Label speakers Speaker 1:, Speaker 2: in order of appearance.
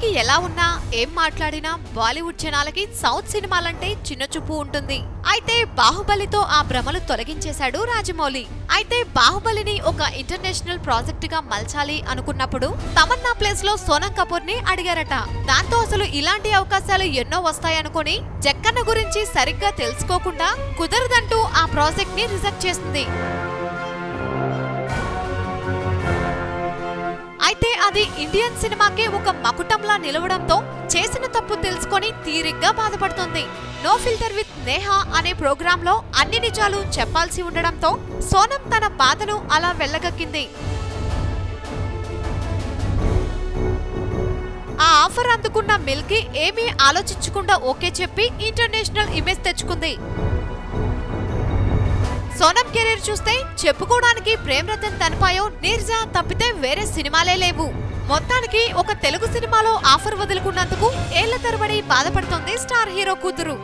Speaker 1: ఎవరికి ఎలా ఉన్నా ఏం మాట్లాడినా బాలీవుడ్ జనాలకి సౌత్ సినిమాలంటే చిన్నచూపు ఉంటుంది. అయితే బాహుబలితో ఆ భ్రమలు తొలగించేశాడు రాజమౌళి. అయితే బాహుబలిని ఒక ఇంటర్నేషనల్ ప్రాజెక్ట్ గా మలచాలి అనుకున్నప్పుడు తమన్నా ప్లేస్ లో సోనం కపూర్ ని అడిగారట. దాంతో అసలు ఇలాంటి అవకాశాలు ఎన్నో వస్తాయనుకుని జక్కన్న గురించి సరిగ్గా తెలుసుకోకుండా కుదరదంటూ ఆ ప్రాజెక్ట్ ని రిజెక్ట్ చేసింది. అయితే అది ఇండియన్ సినిమాకే ఒక మకుటంలా నిలవడంతో చేసిన తప్పు తెలుసుకొని తీరిగ్గా బాధపడుతుంది. నో ఫిల్టర్ విత్ నేహా అనే ప్రోగ్రామ్ లో అన్ని నిజాలు చెప్పాల్సి ఉండడంతో సోనం తన బాధను అలా వెళ్ళగక్కింది. ఆ ఆఫర్ అందుకున్న మిల్కీ ఏమీ ఆలోచించకుండా ఓకే చెప్పి ఇంటర్నేషనల్ ఇమేజ్ తెచ్చుకుంది. సోనం కెరీర్ చూస్తే చెప్పుకోవడానికి ప్రేమ్ రతన్ తనపాయో నీర్జా తప్పితే వేరే సినిమాలే లేవు. మొత్తానికి ఒక తెలుగు సినిమాలో ఆఫర్ వదులుకున్నందుకు ఏళ్ల తరబడి బాధపడుతోంది స్టార్ హీరో కూతురు.